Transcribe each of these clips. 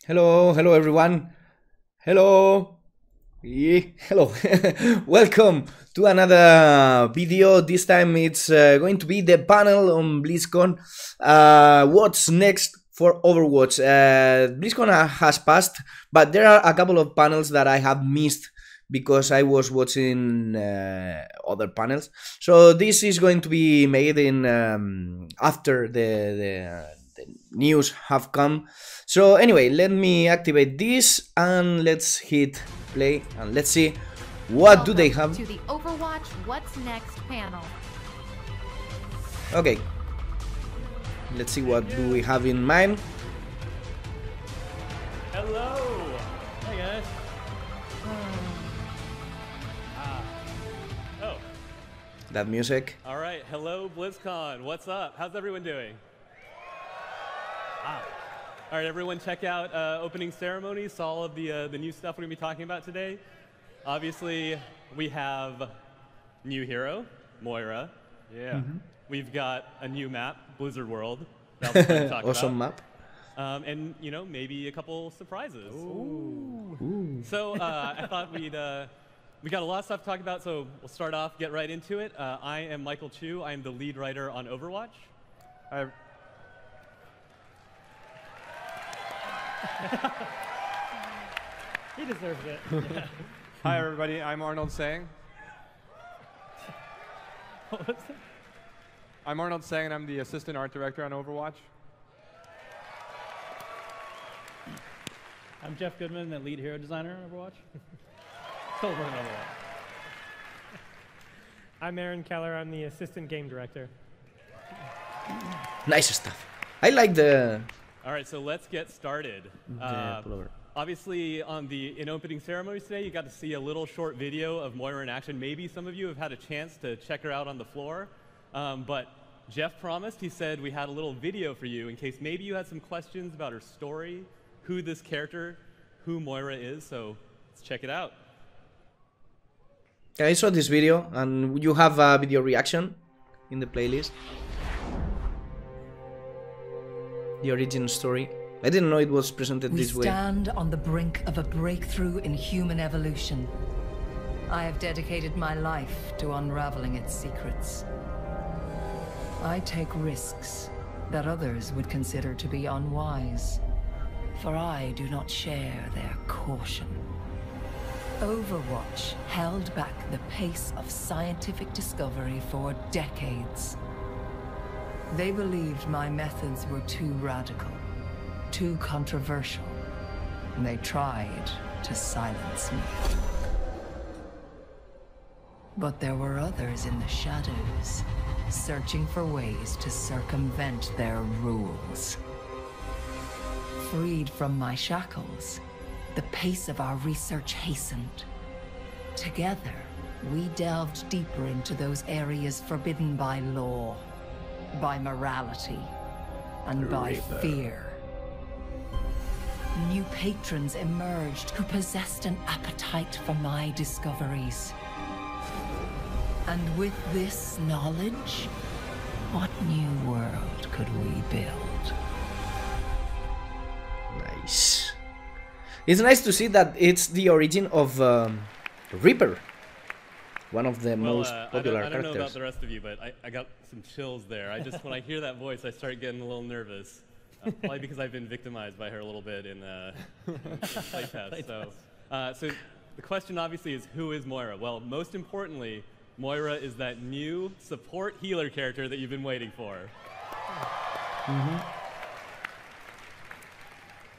Hello, hello everyone. Hello. Hello. Welcome to another video. This time it's going to be the panel on Blizzcon. What's next for Overwatch? Blizzcon has passed, but there are a couple of panels that I have missed because I was watching other panels. So this is going to be made in after the news have come. So anyway, let me activate this and let's hit play and let's see what do they have. To the Overwatch What's Next panel. Okay, let's see what do we have in mind. Hello. Hey guys. Oh. That music. All right. Hello, Blizzcon. What's up? How's everyone doing? All right, everyone, check out opening ceremony. Saw all of the new stuff we're gonna be talking about today. Obviously, we have new hero, Moira. Yeah. We've got a new map, Blizzard World. That'll be fun to talk Awesome about. map. And you know, maybe a couple surprises. Ooh. So I thought we got a lot of stuff to talk about. So we'll start off, get right into it. I am Michael Chu. I am the lead writer on Overwatch. He deserves it. Hi everybody, I'm Arnold Sang. What was it? I'm Arnold Sang and I'm the assistant art director on Overwatch. I'm Jeff Goodman, the lead hero designer on Overwatch. Still working on Overwatch. I'm Aaron Keller. I'm the assistant game director. Nice stuff. I like the All right, so let's get started. pullover. Obviously, in opening ceremonies today, you got to see a little short video of Moira in action. Maybe some of you have had a chance to check her out on the floor. But Jeff promised, he said we had a little video for you in case maybe you had some questions about her story, who this character, who Moira is. So let's check it out. I saw this video and you have a video reaction in the playlist. The origin story. I didn't know it was presented We this way. stand on the brink of a breakthrough in human evolution. I have dedicated my life to unraveling its secrets. I take risks that others would consider to be unwise, for I do not share their caution. Overwatch held back the pace of scientific discovery for decades. They believed my methods were too radical, too controversial, and they tried to silence me. But there were others in the shadows, searching for ways to circumvent their rules. Freed from my shackles, the pace of our research hastened. Together, we delved deeper into those areas forbidden by law, by morality, and by fear. New patrons emerged who possessed an appetite for my discoveries. And with this knowledge, what new world could we build? Nice. It's nice to see that it's the origin of Reaper, one of the most popular I don't know about characters. the rest of you, but I got some chills there. I just, when I hear that voice, I start getting a little nervous. Probably because I've been victimized by her a little bit in playtest. So the question obviously is, who is Moira? Well, most importantly, Moira is that new support healer character that you've been waiting for.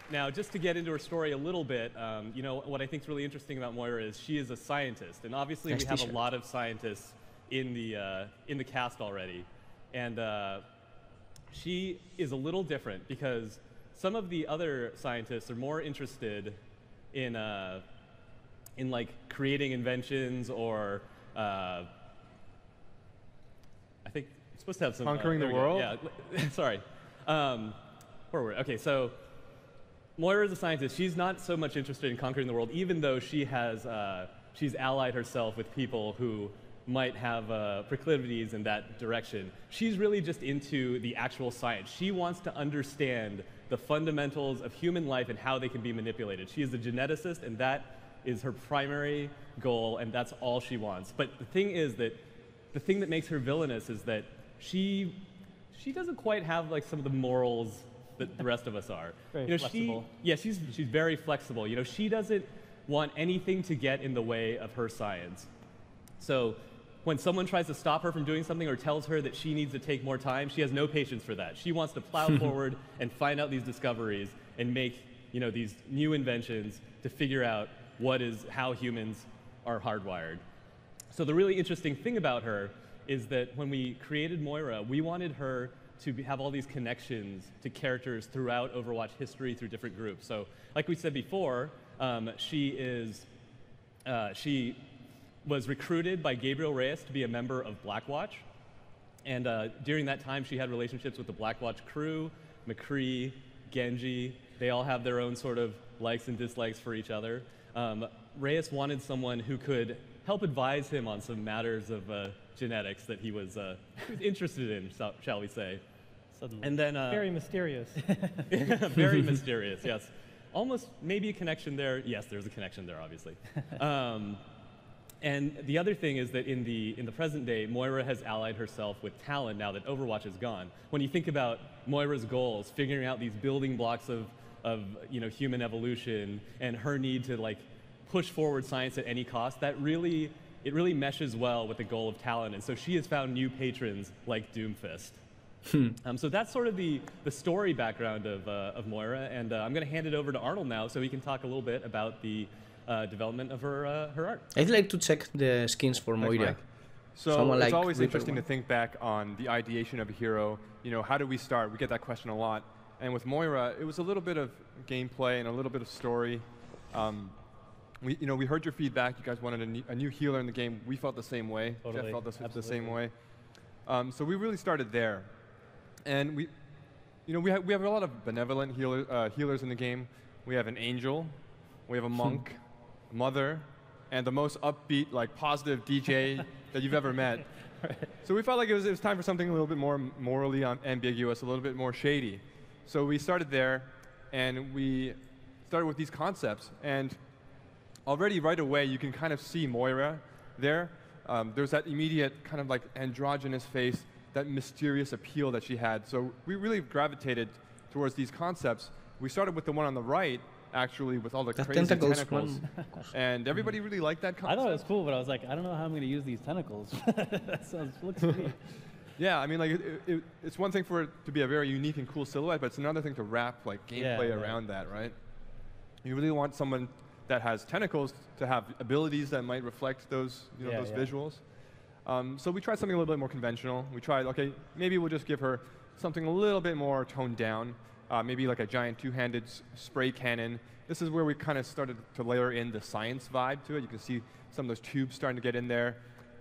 Now, just to get into her story a little bit, you know, what I think is really interesting about Moira is she is a scientist, and obviously we have a lot of scientists in the cast already, and she is a little different because some of the other scientists are more interested in like creating inventions or I think it's supposed to have some Conquering the there we go. world? Yeah, sorry. Forward. Okay, so Moira is a scientist. She's not so much interested in conquering the world, even though she has she's allied herself with people who might have proclivities in that direction. She's really just into the actual science. She wants to understand the fundamentals of human life and how they can be manipulated. She is a geneticist, and that is her primary goal, and that's all she wants. But the thing is that the thing that makes her villainous is that she doesn't quite have like some of the morals that the rest of us are. Very flexible. She's very flexible. You know, she doesn't want anything to get in the way of her science. So when someone tries to stop her from doing something or tells her that she needs to take more time, she has no patience for that. She wants to plow forward and find out these discoveries and make, you know, these new inventions to figure out how humans are hardwired. So the really interesting thing about her is that when we created Moira, we wanted her to have all these connections to characters throughout Overwatch history through different groups. So like we said before, she was recruited by Gabriel Reyes to be a member of Blackwatch. And during that time, she had relationships with the Blackwatch crew, McCree, Genji. They all have their own sort of likes and dislikes for each other. Reyes wanted someone who could help advise him on some matters of genetics that he was interested in, shall we say. Suddenly. And then Very mysterious. very mysterious, yes. Almost maybe a connection there. Yes, there's a connection there, obviously. And the other thing is that in the present day, Moira has allied herself with Talon now that Overwatch is gone. When you think about Moira's goals, figuring out these building blocks of human evolution and her need to like push forward science at any cost, it really meshes well with the goal of Talon. And so she has found new patrons like Doomfist. So that's sort of the story background of Moira, and I'm going to hand it over to Arnold now so he can talk a little bit about the development of her art. I'd like to check the skins for Moira. Mike. So it's always interesting to think back on the ideation of a hero. You know, how do we start? We get that question a lot. And with Moira, it was a little bit of gameplay and a little bit of story. We heard your feedback. You guys wanted a new healer in the game. We felt the same way. Totally. Jeff felt the same way. So we really started there. And we have a lot of benevolent healers in the game. We have an angel, we have a monk, mother, and the most upbeat, like positive DJ that you've ever met. So we felt like it was time for something a little bit more morally ambiguous, a little bit more shady. So we started there, and we started with these concepts. And already right away, you can kind of see Moira there. There's that immediate kind of like androgynous face, that mysterious appeal that she had. So we really gravitated towards these concepts. We started with the one on the right, actually, with all the crazy tentacles. And everybody really liked that concept. I thought it was cool, but I was like, I don't know how I'm going to use these tentacles. That looks sweet. Yeah, I mean, like it's one thing for it to be a very unique and cool silhouette, but it's another thing to wrap like gameplay around that, right? You really want someone that has tentacles to have abilities that might reflect those, those visuals. So we tried something a little bit more conventional. We tried, okay, maybe we'll just give her something a little bit more toned down, maybe like a giant two-handed spray cannon. This is where we kind of started to layer in the science vibe to it. You can see some of those tubes starting to get in there.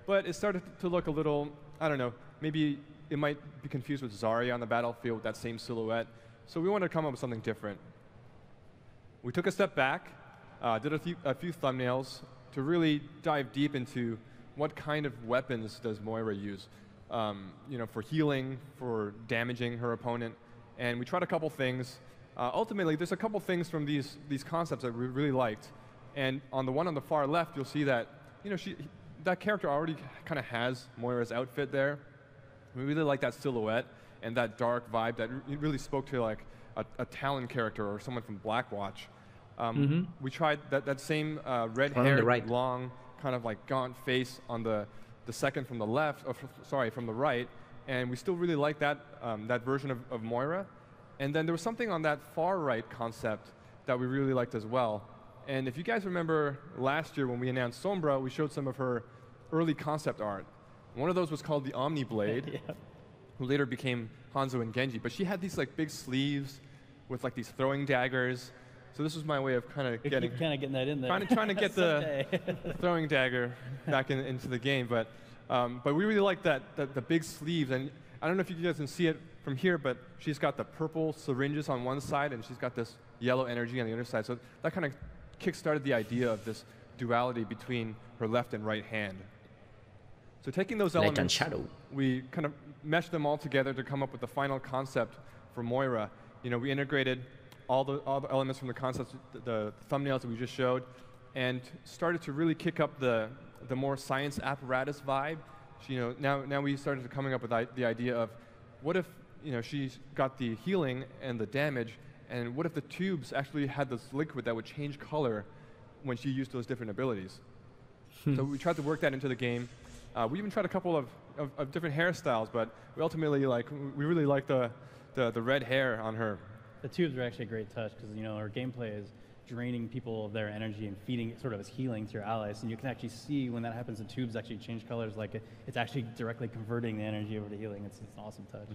But it started to look a little, I don't know, maybe it might be confused with Zarya on the battlefield with that same silhouette. So we wanted to come up with something different. We took a step back, did a few thumbnails to really dive deep into what kind of weapons does Moira use, for healing, for damaging her opponent. And we tried a couple things. Ultimately, there's a couple things from these concepts that we really liked. And on the one on the far left, you'll see that, that character already kind of has Moira's outfit there. We really like that silhouette and that dark vibe that really spoke to like a Talon character or someone from Blackwatch. We tried that same red-haired, long, kind of like gaunt face on the second from the left, from the right, and we still really like that that version of Moira. And then there was something on that far right concept that we really liked as well. And if you guys remember last year when we announced Sombra, we showed some of her early concept art. One of those was called the Omni Blade, who later became Hanzo and Genji. But she had these like big sleeves with like these throwing daggers. So this was my way of kind of getting that in there. Trying to get the throwing dagger back into the game, but we really like the big sleeves, and I don't know if you guys can see it from here, but she's got the purple syringes on one side, and she's got this yellow energy on the other side. So that kind of kick-started the idea of this duality between her left and right hand. So taking those Light and elements, shadow. we kind of meshed them all together to come up with the final concept for Moira. You know, we integrated all the elements from the concepts, the thumbnails that we just showed, and started to really kick up the more science apparatus vibe. You know, now we started coming up with the idea of, what if, you know, she's got the healing and the damage, and what if the tubes actually had this liquid that would change color when she used those different abilities? So we tried to work that into the game. We even tried a couple of different hairstyles, but we ultimately we really like the red hair on her. The tubes are actually a great touch because, you know, our gameplay is draining people of their energy and feeding it sort of as healing to your allies, and you can actually see when that happens, the tubes actually change colors, like it's actually directly converting the energy over to healing. It's an awesome touch.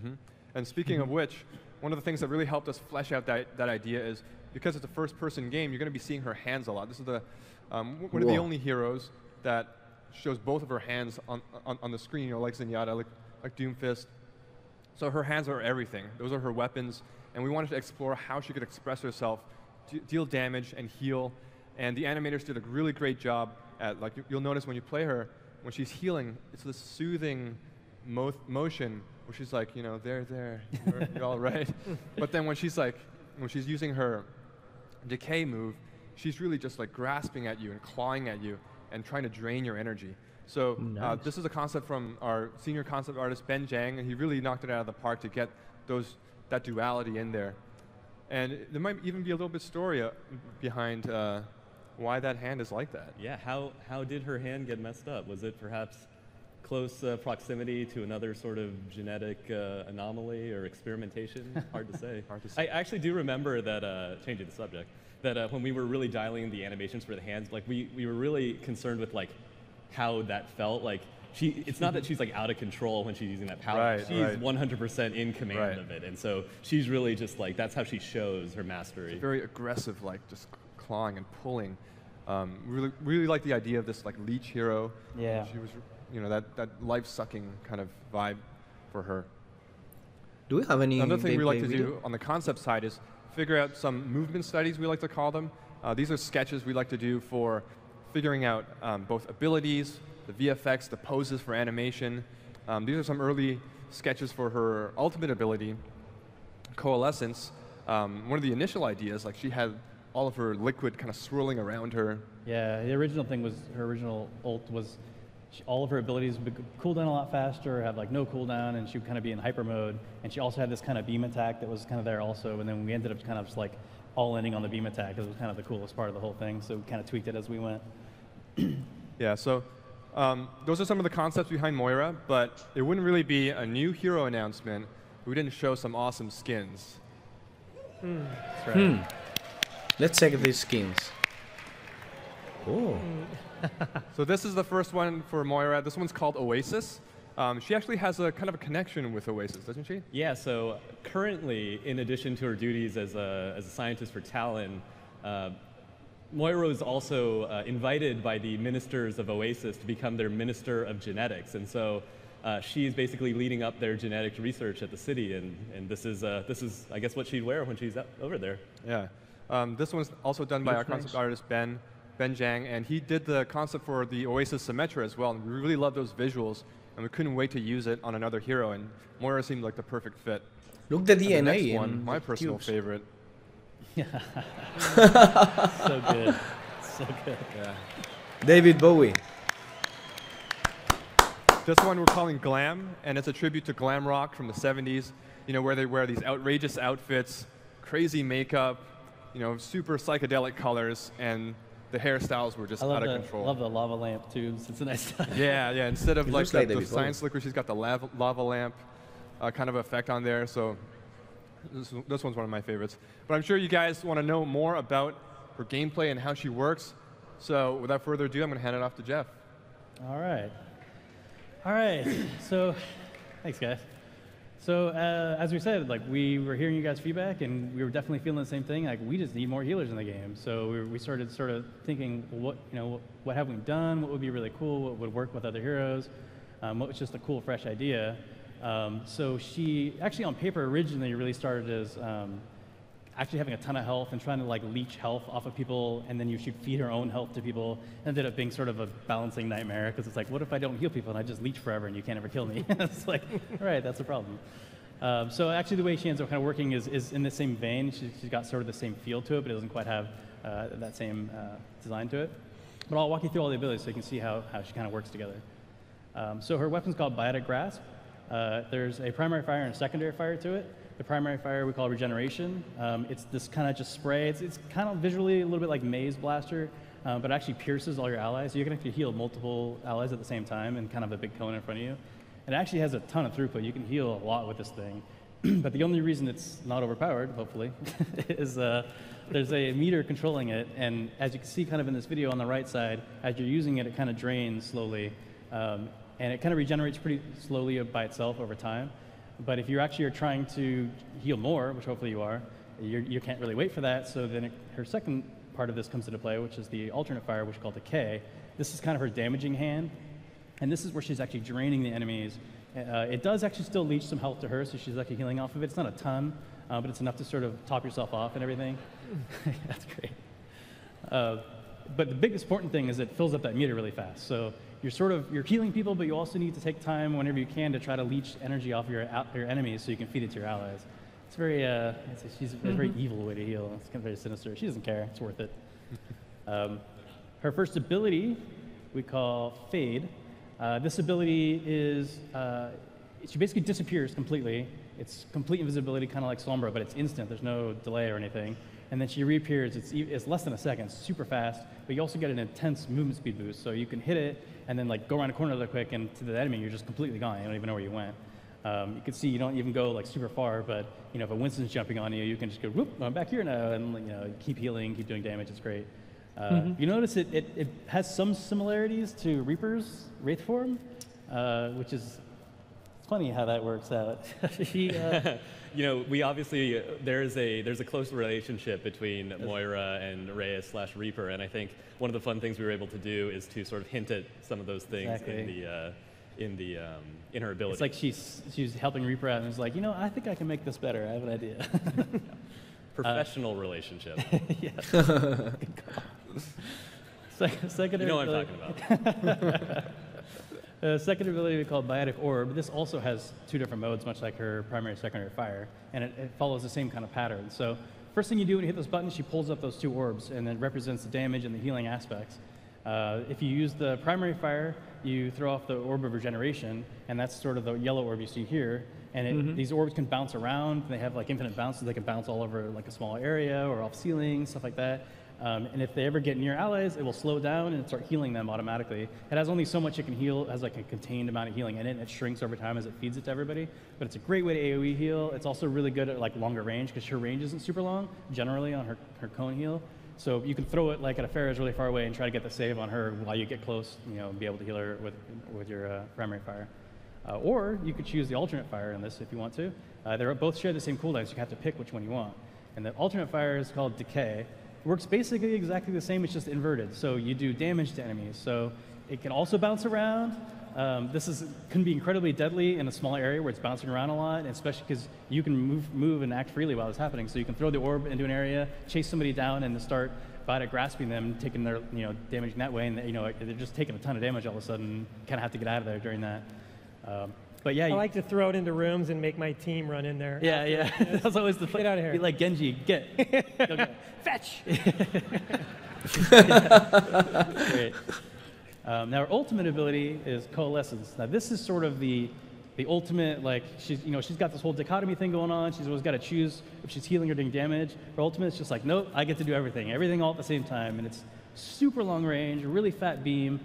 And speaking of which, one of the things that really helped us flesh out that idea is, because it's a first-person game, you're going to be seeing her hands a lot. This is one of the only heroes that shows both of her hands on the screen, you know, like Zenyatta, like Doomfist. So her hands are everything. Those are her weapons, and we wanted to explore how she could express herself, deal damage and heal. And the animators did a really great job at, like, you'll notice when you play her, when she's healing, it's this soothing motion where she's like, you know, there, you're all right. But then when she's using her decay move, she's really just like grasping at you and clawing at you and trying to drain your energy. So this is a concept from our senior concept artist, Ben Zhang, and he really knocked it out of the park to get that duality in there. And there might even be a little bit story behind why that hand is like that. Yeah, how did her hand get messed up? Was it perhaps close proximity to another sort of genetic anomaly or experimentation? Hard to say. Hard to say. I actually do remember that, changing the subject, that when we were really dialing the animations for the hands, like we were really concerned with like how that felt. Like it's not that she's like out of control when she's using that power. Right, she's 100% in command of it, and so she's really just like, that's how she shows her mastery. It's very aggressive, like just clawing and pulling. Really like the idea of this like leech hero. Yeah. She was, you know, that life-sucking kind of vibe for her. Do we have any? Another thing we like to video? do on the concept side is figure out some movement studies, we like to call them. These are sketches we like to do for figuring out both abilities, the VFX, the poses for animation. These are some early sketches for her ultimate ability, Coalescence. One of the initial ideas, like she had all of her liquid kind of swirling around her. Yeah, the original thing was, her original ult was all of her abilities would cool down a lot faster, have like no cooldown, and she would kind of be in hyper mode. And she also had this kind of beam attack that was kind of there also, and then we ended up kind of just like all ending on the beam attack because it was kind of the coolest part of the whole thing, so we kind of tweaked it as we went. Yeah, so those are some of the concepts behind Moira, but it wouldn't really be a new hero announcement if we didn't show some awesome skins. That's right. Let's check these skins. Oh. So this is the first one for Moira. This one's called Oasis. She actually has a kind of a connection with Oasis, doesn't she? Yeah, so currently, in addition to her duties as a scientist for Talon, Moira was also invited by the ministers of Oasis to become their minister of genetics. And so she's basically leading up their genetic research at the city, and this is, I guess, what she'd wear when she's over there. Yeah. This one's also done by our concept artist, Ben Zhang, and he did the concept for the Oasis Symmetra as well, and we really love those visuals, and we couldn't wait to use it on another hero, and Moira seemed like the perfect fit. Look the And DNA. the next one, my the personal tubes. favorite. So good. So good. Yeah. David Bowie. This one we're calling Glam, and it's a tribute to glam rock from the 70s, you know, where they wear these outrageous outfits, crazy makeup, you know, super psychedelic colors, and the hairstyles were just out of control. I love the lava lamp tubes. It's a nice touch. Yeah, yeah. Instead of It like looks like the David science slicker, she's got the lava lamp kind of effect on there. So this one's one of my favorites. But I'm sure you guys want to know more about her gameplay and how she works. So without further ado, I'm going to hand it off to Jeff. All right. All right. So, thanks, guys. So, as we said, like, we were hearing you guys' feedback, and we were definitely feeling the same thing. Like, we just need more healers in the game. So we started sort of thinking, well, what have we done? What would be really cool? What would work with other heroes? What was just a cool, fresh idea? So she actually, on paper, originally really started as actually having a ton of health and trying to like leech health off of people, and then you should feed her own health to people. Ended up being sort of a balancing nightmare, because it's like, what if I don't heal people and I just leech forever and you can't ever kill me? It's like, all right, that's a problem. So actually the way she ends up kind of working is in the same vein. She's got sort of the same feel to it, but it doesn't quite have that same design to it. But I'll walk you through all the abilities so you can see how she kind of works together. So her weapon's called Biotic Grasp. There's a primary fire and a secondary fire to it. The primary fire we call Regeneration. It's this kind of just spray. It's kind of visually a little bit like Maze Blaster, but it actually pierces all your allies. So you can actually heal multiple allies at the same time in kind of a big cone in front of you. It actually has a ton of throughput. You can heal a lot with this thing. But the only reason it's not overpowered, hopefully, is there's a meter controlling it. And as you can see kind of in this video on the right side, as you're using it, it kind of drains slowly. And it kind of regenerates pretty slowly by itself over time. But if you actually are trying to heal more, which hopefully you are, you can't really wait for that. So then her second part of this comes into play, which is the alternate fire, which is called Decay. This is kind of her damaging hand. And this is where she's actually draining the enemies. It does actually still leech some health to her, so she's actually healing off of it. It's not a ton, but it's enough to sort of top yourself off and everything. That's great. But the biggest important thing is it fills up that meter really fast. So you're healing people, but you also need to take time whenever you can to try to leech energy off your enemies so you can feed it to your allies. It's very, she's a very evil way to heal. It's kind of very sinister. She doesn't care. It's worth it. Her first ability we call Fade. This ability is, she basically disappears completely. It's complete invisibility, kind of like Sombra, but it's instant. There's no delay or anything. And then she reappears. It's less than a second. It's super fast, but you also get an intense movement speed boost. So you can hit it and then like go around a corner really quick, and to the enemy, you're just completely gone. You don't even know where you went. You can see you don't even go like super far, but you know, if a Winston's jumping on you, you can just go, whoop, I'm back here now, and you know, keep healing, keep doing damage. It's great. You notice it has some similarities to Reaper's Wraith form, which is funny how that works out. You know, we obviously, there's a close relationship between Moira and Reyes/Reaper, and I think one of the fun things we were able to do is to sort of hint at some of those things in her ability. It's like she's helping Reaper out, and it's like, you know, I think I can make this better. I have an idea. Professional relationship. Yeah. Secondary, you know what I'm talking about. Second ability we call Biotic Orb. This also has two different modes, much like her primary secondary fire, and it follows the same kind of pattern. So first thing you do when you hit those buttons, she pulls up those two orbs, and then represents the damage and the healing aspects. If you use the primary fire, you throw off the Orb of Regeneration, and that's sort of the yellow orb you see here. And these orbs can bounce around. They have like infinite bounces. They can bounce all over like a small area or off ceilings, stuff like that. And if they ever get near allies, it will slow down and start healing them automatically. It has only so much it can heal. It has like a contained amount of healing in it, and it shrinks over time as it feeds it to everybody. But it's a great way to AoE heal. It's also really good at like longer range, because her range isn't super long, generally on her cone heal. So you can throw it like at a Pharah's really far away and try to get the save on her while you get close, you know, and be able to heal her with your primary fire. Or you could choose the alternate fire in this if you want to. They both share the same cooldown, so you have to pick which one you want. And the alternate fire is called Decay. It works basically exactly the same, it's just inverted. So you do damage to enemies. So it can also bounce around. This can be incredibly deadly in a small area where it's bouncing around a lot, especially because you can move and act freely while it's happening. So you can throw the orb into an area, chase somebody down, and start by grasping them, taking their, you know, damaging that way, and you know, they're just taking a ton of damage all of a sudden. Kind of have to get out of there during that. But yeah, I like to throw it into rooms and make my team run in there. Yeah, yeah. That's always the Get out of here. Be like Genji, get. Go. Fetch. Great. Now her ultimate ability is Coalescence. Now this is sort of the ultimate, like, she's got this whole dichotomy thing going on. She's always got to choose if she's healing or doing damage. Her ultimate is just like, nope, I get to do everything all at the same time, and it's super long range, a really fat beam.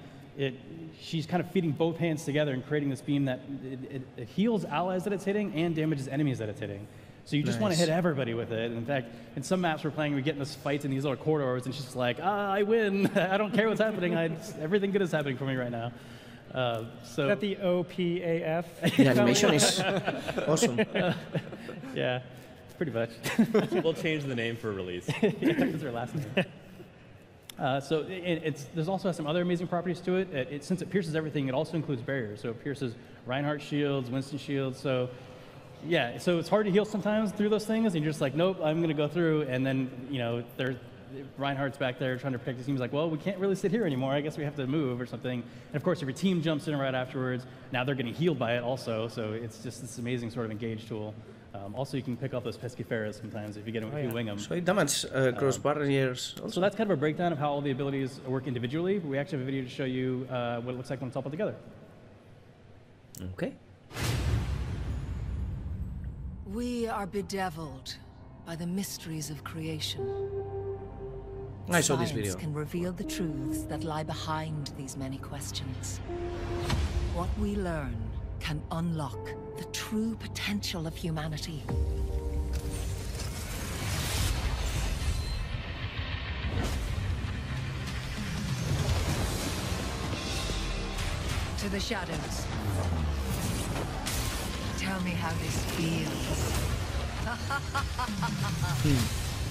She's kind of feeding both hands together and creating this beam that it heals allies that it's hitting and damages enemies that it's hitting. So you just want to hit everybody with it. In fact, in some maps we're playing, we get in this fight in these little corridors, and she's just like, I win. I don't care what's happening. Everything good is happening for me right now. Is that the OPAF? The animation is awesome. Yeah, pretty much. We'll change the name for release. Yeah, that's her last name. So there's also some other amazing properties to it. Since it pierces everything, it also includes barriers. So it pierces Reinhardt shields, Winston shields. So yeah, so it's hard to heal sometimes through those things, and you're just like, nope, I'm going to go through, and then, you know, Reinhardt's back there trying to protect his team. He's like, well, we can't really sit here anymore. I guess we have to move or something. And of course, if your team jumps in right afterwards, now they're getting healed by it also. So it's just this amazing sort of engage tool. Also, you can pick off those pesky Pharaohs sometimes if you get them, if you wing them. So it damages cross barriers. Also. So that's kind of a breakdown of how all the abilities work individually. But we actually have a video to show you what it looks like when it's all put together. Okay. We are bedeviled by the mysteries of creation. I saw this video. Science can reveal the truths that lie behind these many questions. What we learn can unlock the true potential of humanity. To the shadows. Tell me how this feels.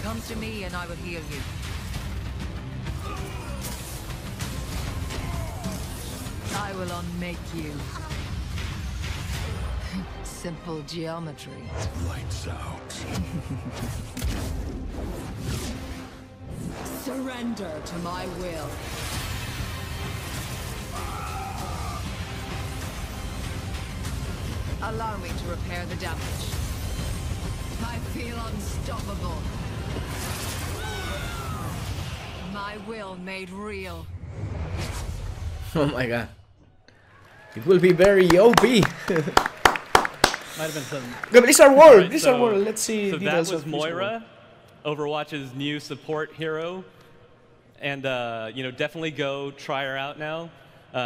Come to me and I will heal you. I will unmake you. Simple geometry. Lights out. Surrender to my will. Allow me to repair the damage. I feel unstoppable. My will made real. Oh my god. It will be very OP. Might have been some. The Blizzard World! Right, Blizzard World, let's see so details that was of Blizzard World. Moira, Overwatch's new support hero. And, you know, definitely go try her out now.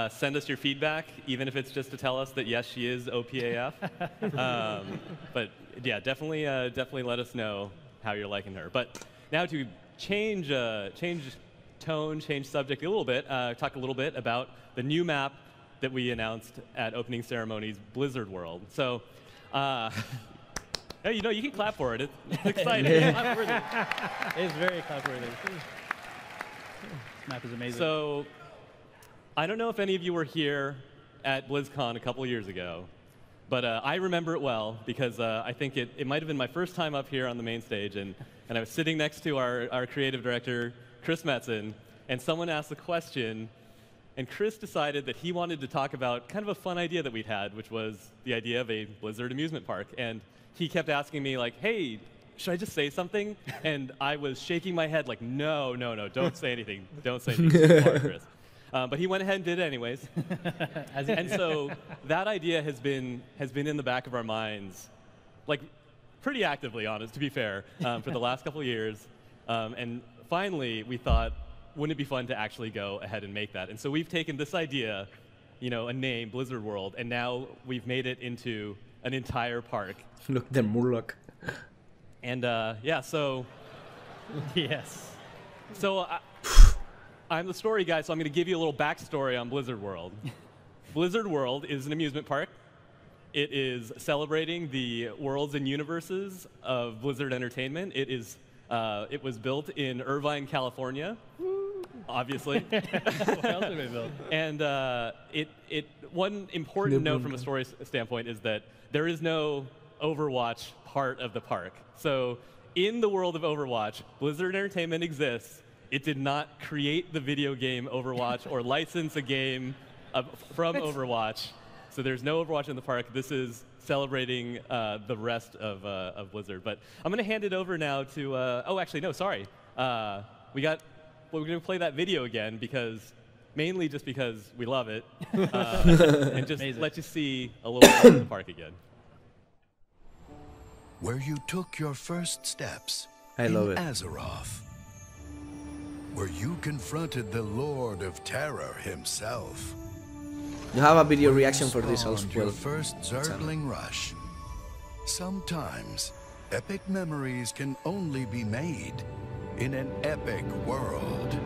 Send us your feedback, even if it's just to tell us that, yes, she is OPAF. But, yeah, definitely let us know how you're liking her. But now to change tone, change subject a little bit, talk a little bit about the new map that we announced at opening ceremonies, Blizzard World. So, hey, you know, you can clap for it. It's exciting. It's very clap-worthy. This map is amazing. So, I don't know if any of you were here at BlizzCon a couple years ago, but I remember it well because I think it might have been my first time up here on the main stage, and I was sitting next to our creative director, Chris Metzen, and someone asked a question, and Chris decided that he wanted to talk about kind of a fun idea that we'd had, which was the idea of a Blizzard amusement park. And he kept asking me, like, hey, should I just say something? And I was shaking my head like, no, don't say anything. Don't say anything. It's smart, Chris. But he went ahead and did it anyways. And so that idea has been in the back of our minds, like pretty actively, honest, to be fair, for the last couple of years. And finally, we thought, wouldn't it be fun to actually go ahead and make that? And so we've taken this idea, you know, a name, Blizzard World, and now we've made it into an entire park. Look, the Murloc. And yeah, so yes. So I'm the story guy, so I'm going to give you a little backstory on Blizzard World. Blizzard World is an amusement park. It is celebrating the worlds and universes of Blizzard Entertainment. It was built in Irvine, California, obviously. And one important note from a story standpoint is that there is no Overwatch part of the park. So in the world of Overwatch, Blizzard Entertainment exists. It did not create the video game Overwatch or license a game from Overwatch. So there's no Overwatch in the park. This is celebrating the rest of Blizzard. But I'm going to hand it over now to, oh, actually, no, sorry. We're going to play that video again because, mainly just because we love it. And just let you see a little bit of the park again. Where you took your first steps I love it. Azeroth. Where you confronted the Lord of Terror himself. You have a video reaction for this also. Your first Zergling rush. Sometimes, epic memories can only be made in an epic world.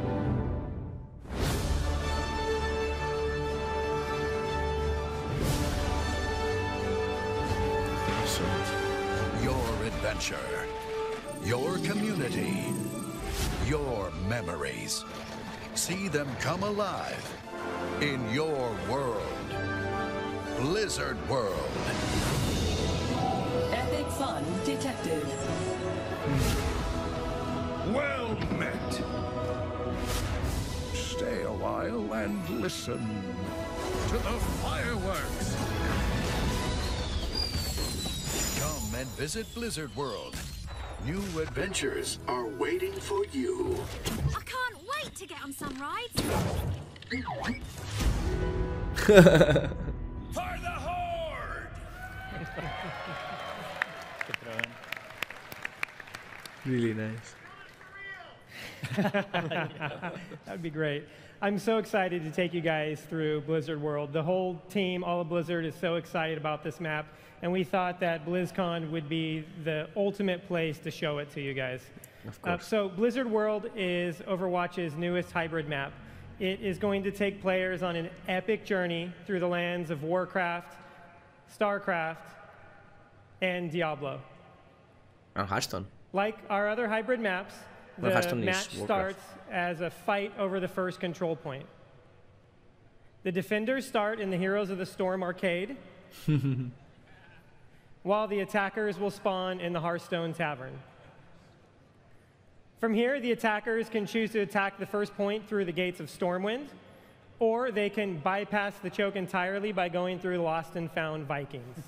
Your adventure, your community, your memories. See them come alive in your world. Blizzard World. expected. Well met. Stay a while and listen to the fireworks. Come and visit Blizzard World. New adventures are waiting for you. I can't wait to get on some rides. For the Horde! Really nice. That would be great. I'm so excited to take you guys through Blizzard World. The whole team, all of Blizzard, is so excited about this map, and we thought that BlizzCon would be the ultimate place to show it to you guys. Of course. So Blizzard World is Overwatch's newest hybrid map. It is going to take players on an epic journey through the lands of Warcraft, StarCraft, and Diablo. And Hearthstone. Like our other hybrid maps, Well, the Hearthstone is match Warcraft. starts as a fight over the first control point. The defenders start in the Heroes of the Storm arcade, while the attackers will spawn in the Hearthstone Tavern. From here, the attackers can choose to attack the first point through the gates of Stormwind, or they can bypass the choke entirely by going through the Lost and Found Vikings.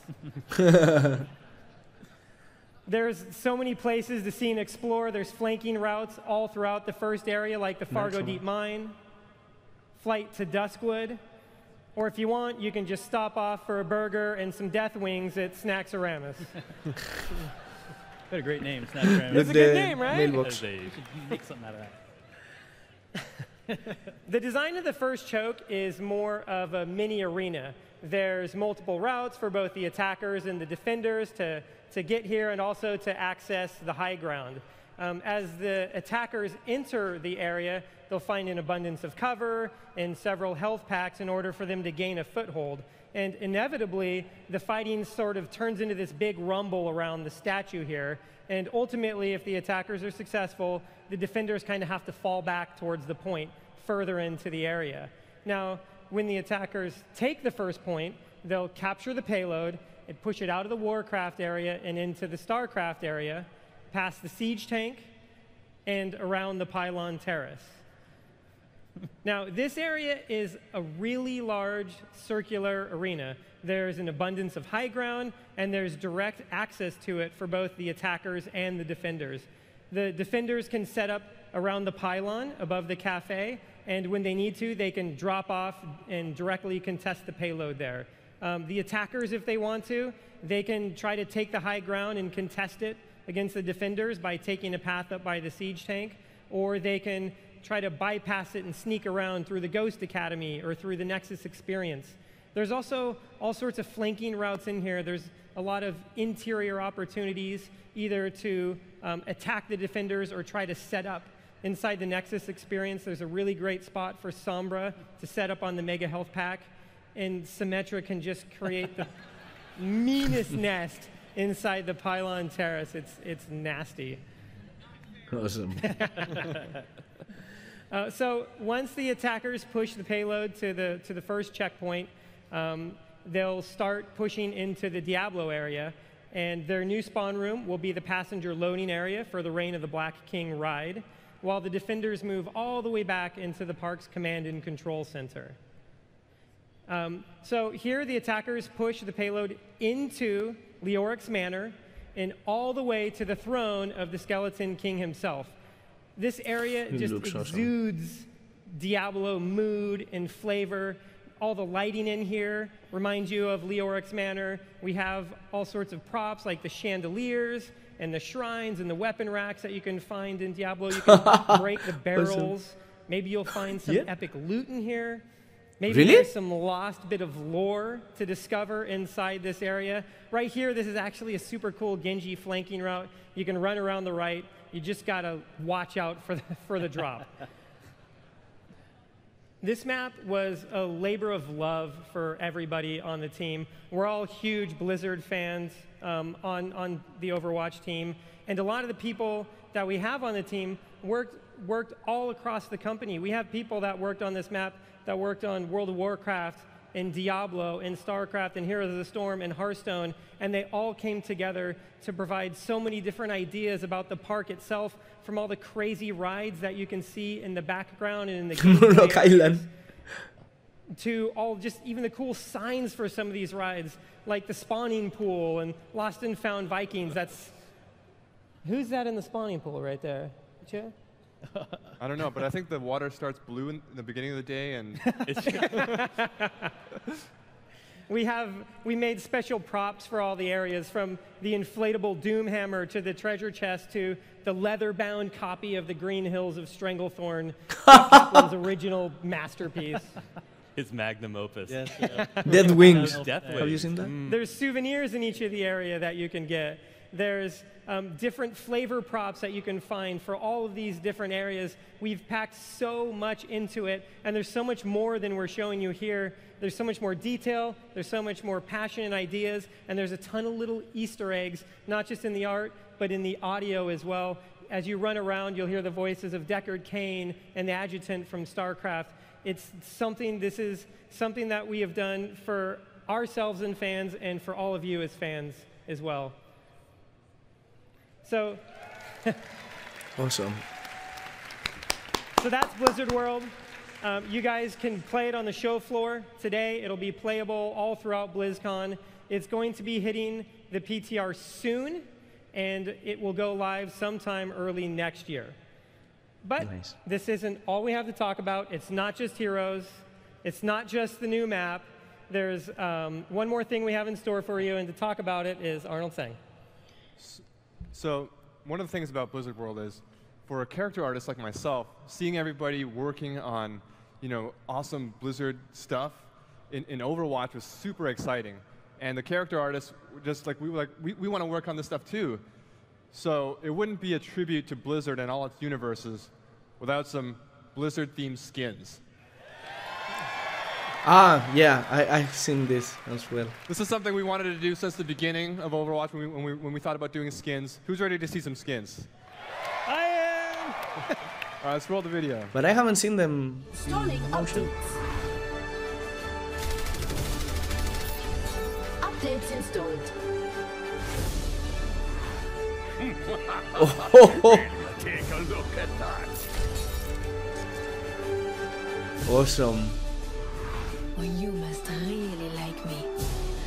There's so many places to see and explore. There's flanking routes all throughout the first area, like the Fargo Deep Mine, Flight to Duskwood, or if you want, you can just stop off for a burger and some death wings at Snacksaramus. What a great name, Snapchat. It's a good name, right? Mailbox. You should make something out of that. The design of the first choke is more of a mini arena. There's multiple routes for both the attackers and the defenders to get here and also to access the high ground. As the attackers enter the area, they'll find an abundance of cover and several health packs in order for them to gain a foothold. And inevitably, the fighting sort of turns into this big rumble around the statue here. And ultimately, if the attackers are successful, the defenders kind of have to fall back towards the point further into the area. Now, when the attackers take the first point, they'll capture the payload and push it out of the Warcraft area and into the StarCraft area, past the siege tank, and around the pylon terrace. Now, this area is a really large circular arena. There's an abundance of high ground, and there's direct access to it for both the attackers and the defenders. The defenders can set up around the pylon above the cafe, and when they need to, they can drop off and directly contest the payload there. The attackers, if they want to, they can try to take the high ground and contest it against the defenders by taking a path up by the siege tank, or they can try to bypass it and sneak around through the Ghost Academy or through the Nexus experience. There's also all sorts of flanking routes in here. There's a lot of interior opportunities either to attack the defenders or try to set up. Inside the Nexus experience, there's a really great spot for Sombra to set up on the Mega Health Pack, and Symmetra can just create the meanest nest inside the pylon terrace. It's nasty. Awesome. So once the attackers push the payload to the first checkpoint, they'll start pushing into the Diablo area, and their new spawn room will be the passenger loading area for the Reign of the Black King ride, while the defenders move all the way back into the park's command and control center. So here the attackers push the payload into Leoric's Manor and all the way to the throne of the Skeleton King himself. This area just exudes Diablo mood and flavor. All the lighting in here reminds you of Leoric's Manor. We have all sorts of props like the chandeliers and the shrines and the weapon racks that you can find in Diablo. You can break the barrels. Maybe you'll find some epic loot in here. Maybe there's some lost bit of lore to discover inside this area. Right here, this is actually a super cool Genji flanking route. You can run around the right. You just got to watch out for the drop. This map was a labor of love for everybody on the team. We're all huge Blizzard fans on the Overwatch team. And a lot of the people that we have on the team worked all across the company. We have people that worked on this map that worked on World of Warcraft in Diablo, in StarCraft, in Heroes of the Storm, and Hearthstone, and they all came together to provide so many different ideas about the park itself, from all the crazy rides that you can see in the background and in the Rock Island, to all just even the cool signs for some of these rides, like the spawning pool and Lost and Found Vikings. That's who's that in the spawning pool right there? You? I don't know, but I think the water starts blue in the beginning of the day, and we made special props for all the areas, from the inflatable Doomhammer to the treasure chest to the leather-bound copy of the Green Hills of Stranglethorn, Kaplan's original masterpiece. His magnum opus. Yes, yeah. Dead Wings. Have you seen that? There's souvenirs in each of the area that you can get. There's different flavor props that you can find for all of these different areas. We've packed so much into it, and there's so much more than we're showing you here. There's so much more detail, there's so much more passion and ideas, and there's a ton of little Easter eggs, not just in the art, but in the audio as well. As you run around, you'll hear the voices of Deckard Cain and the Adjutant from StarCraft. This is something that we have done for ourselves and fans, and for all of you as fans as well. So, Awesome. So that's Blizzard World. You guys can play it on the show floor today. It'll be playable all throughout BlizzCon. It's going to be hitting the PTR soon, and it will go live sometime early next year. But this isn't all we have to talk about. It's not just Heroes. It's not just the new map. There's one more thing we have in store for you, and to talk about it is Arnold Tseng. So one of the things about Blizzard World is, for a character artist like myself, seeing everybody working on, awesome Blizzard stuff in Overwatch was super exciting. And the character artists, we want to work on this stuff too. So it wouldn't be a tribute to Blizzard and all its universes without some Blizzard-themed skins. Yeah, I've seen this as well. This is something we wanted to do since the beginning of Overwatch when we thought about doing skins. Who's ready to see some skins? I am! All right, let's roll the video. But I haven't seen them in motion. Updates installed. Take a look at that. Awesome. Oh, you must really like me.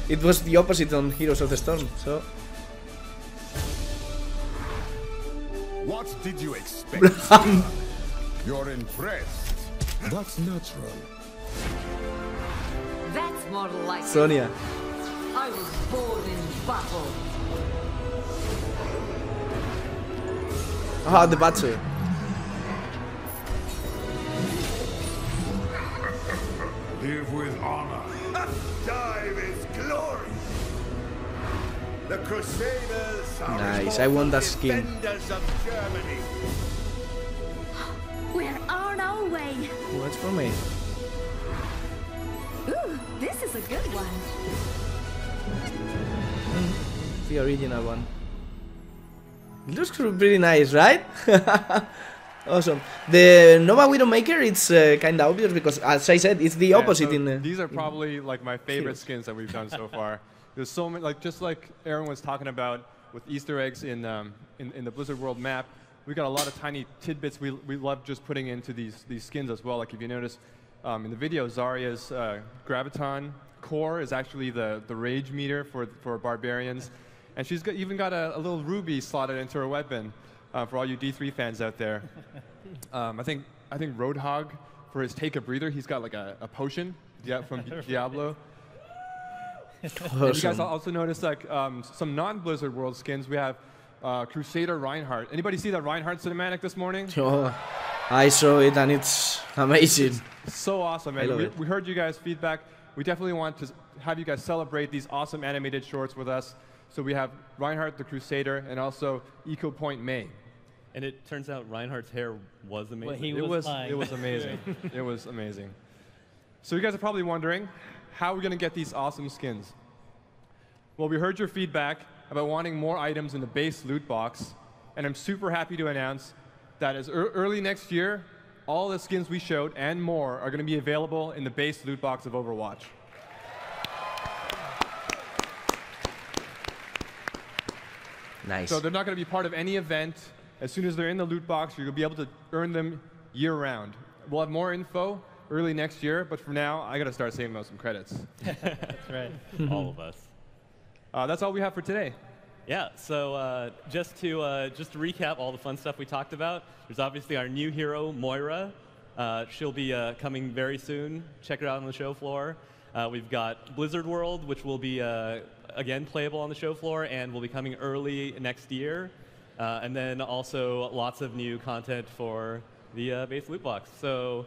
It was the opposite on Heroes of the Storm, so... What did you expect? You're impressed. That's natural. That's more like Sonia. it. I was born in battle. The Butcher. Live with honor. Die with glory. The Crusaders are Nice, I want that skin. defenders of Germany. We're on our way. What's for me? Ooh, this is a good one. The original one. It looks pretty nice, right? Awesome. The Nova Widowmaker, it's kind of obvious because, as I said, it's the opposite. So these are probably like my favorite skins that we've done so far. There's so many, just like Aaron was talking about with Easter eggs in the Blizzard World map. We got a lot of tiny tidbits we love just putting into these skins as well. Like if you notice in the video, Zarya's Graviton core is actually the rage meter for barbarians, and she's even got a little ruby slotted into her weapon. For all you D3 fans out there, I think Roadhog, for his take a breather, he's got like a potion from Diablo. Awesome. And you guys also notice like some non-Blizzard World skins. We have Crusader Reinhardt. Anybody see that Reinhardt cinematic this morning? Oh, I saw it and it's amazing. It's so awesome, man. We heard you guys' feedback. We definitely want to have you guys celebrate these awesome animated shorts with us. So we have Reinhardt the Crusader and also Eco Point May. And it turns out Reinhardt's hair was amazing. Well, it was amazing. It was amazing. So you guys are probably wondering, how are we going to get these awesome skins? Well, we heard your feedback about wanting more items in the base loot box, and I'm super happy to announce that as early next year, all the skins we showed and more are going to be available in the base loot box of Overwatch. Nice. So they're not going to be part of any event. As soon as they're in the loot box, you'll be able to earn them year-round. We'll have more info early next year, but for now, I got to start saving up some credits. That's right. All of us. That's all we have for today. Yeah, so just to recap all the fun stuff we talked about, there's obviously our new hero, Moira. She'll be coming very soon. Check her out on the show floor. We've got Blizzard World, which will be, again, playable on the show floor and will be coming early next year. And then also lots of new content for the base loot box. So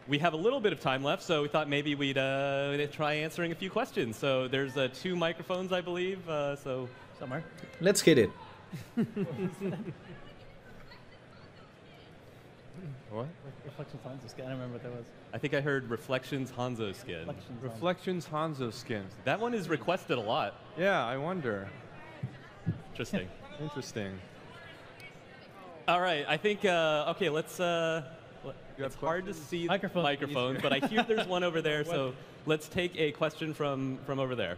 we have a little bit of time left, so we thought maybe we'd try answering a few questions. So there's 2 microphones, I believe, so somewhere. Let's hit it. What? Reflections Hanzo skin. I don't remember what that was. I think I heard Reflections Hanzo skin. Reflections Hanzo skin. That one is requested a lot. Yeah, I wonder. Interesting. Interesting. All right, I think, okay, let's, it's hard to see the microphone, but I hear there's one over there, so let's take a question from over there.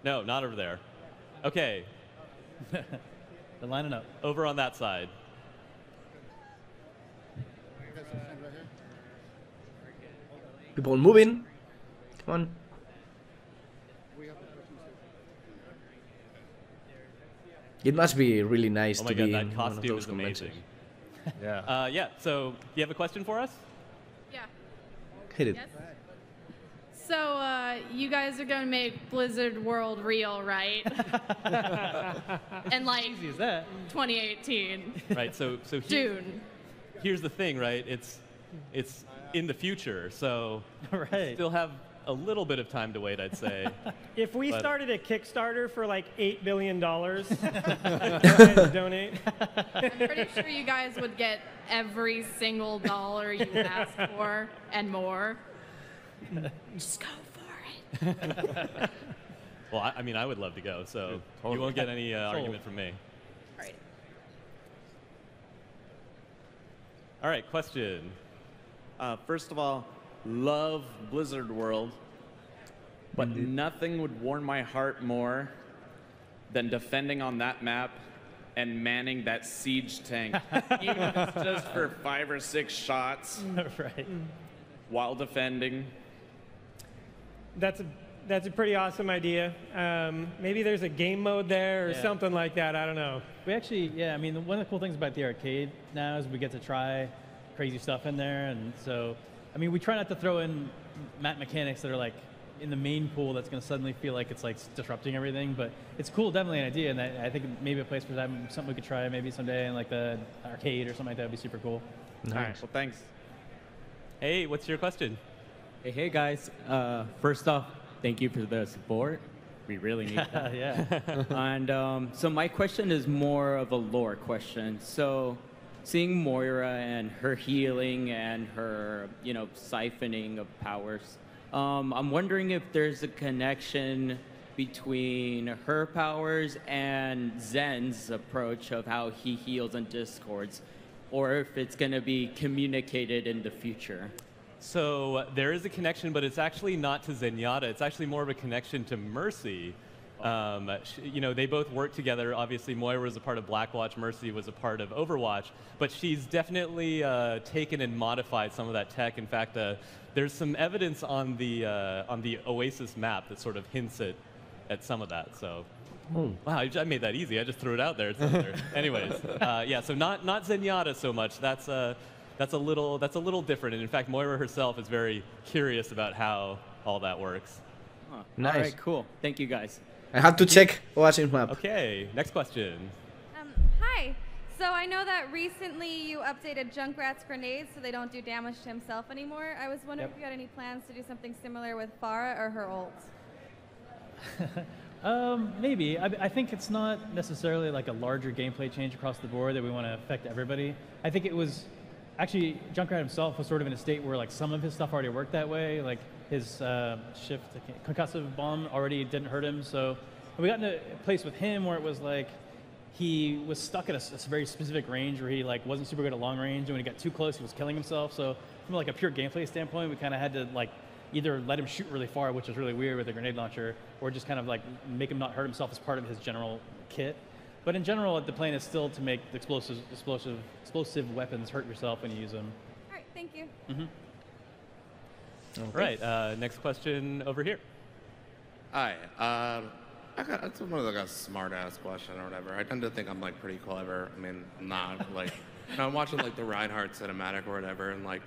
No, not over there. Okay. They're lining up. Over on that side. People moving. Come on. It must be really nice Oh my to God, be that in one of costume those is amazing. Yeah. Yeah, so do you have a question for us? Yeah. Hit it. Yes. So you guys are gonna make Blizzard World real, right? And like Easy as that. 2018. Right. So June. Here's the thing, right? It's in the future, so Right. still have a little bit of time to wait, I'd say. If we But- started a Kickstarter for like $8 billion, to donate. I'm pretty sure you guys would get every single dollar you asked for and more. Just go for it. Well, I mean, I would love to go, so totally. you won't get any argument from me. Right. All right, question. First of all, love Blizzard World, but nothing would warm my heart more than defending on that map and manning that siege tank, even if it's just for 5 or 6 shots Right. while defending. That's a pretty awesome idea. Maybe there's a game mode there or Yeah. something like that. I don't know. We actually, yeah, I mean, one of the cool things about the arcade now is we get to try crazy stuff in there, and so, I mean, we try not to throw in map mechanics that are like in the main pool that's going to suddenly feel like it's like disrupting everything, but it's cool, definitely an idea, and I think maybe a place for that, something we could try maybe someday in like the arcade or something like that would be super cool. All right, well, thanks. Hey, what's your question? Hey guys. First off, thank you for the support. We really need that. Yeah. And so my question is more of a lore question. So seeing Moira and her healing and her, siphoning of powers, I'm wondering if there's a connection between her powers and Zen's approach of how he heals and discords, or if it's going to be communicated in the future. So there is a connection, but it's actually not to Zenyatta. It's actually more of a connection to Mercy. They both work together. Obviously, Moira was a part of Blackwatch. Mercy was a part of Overwatch. But she's definitely taken and modified some of that tech. In fact, there's some evidence on the Oasis map that sort of hints at some of that. So, wow, I made that easy. I just threw it out there. It's out there. Anyways, yeah. So not Zenyatta so much. That's a little different. And in fact, Moira herself is very curious about how all that works. Huh. Nice. All right, cool. Thank you, guys. I have to check Oasis map. Okay, next question. Hi. So I know that recently you updated Junkrat's grenades so they don't do damage to himself anymore. I was wondering if you had any plans to do something similar with Pharah or her ult. Maybe. I think it's not necessarily like a larger gameplay change across the board that we want to affect everybody. I think it was actually Junkrat himself was sort of in a state where like some of his stuff already worked that way. Like his concussive bomb already didn't hurt him. So we got into a place with him where it was like he was stuck at a very specific range where he like wasn't super good at long range, and when he got too close, he was killing himself. So from like a pure gameplay standpoint, we kind of had to like either let him shoot really far, which is really weird with a grenade launcher, or just kind of like make him not hurt himself as part of his general kit. But in general, the plan is still to make the explosive weapons hurt yourself when you use them. All right, thank you. Okay. Right, next question over here. Hi, it's one of like a smart-ass question or whatever. I tend to think I'm like pretty clever. I mean, I'm not like, I'm watching like the Reinhardt cinematic or whatever, and like,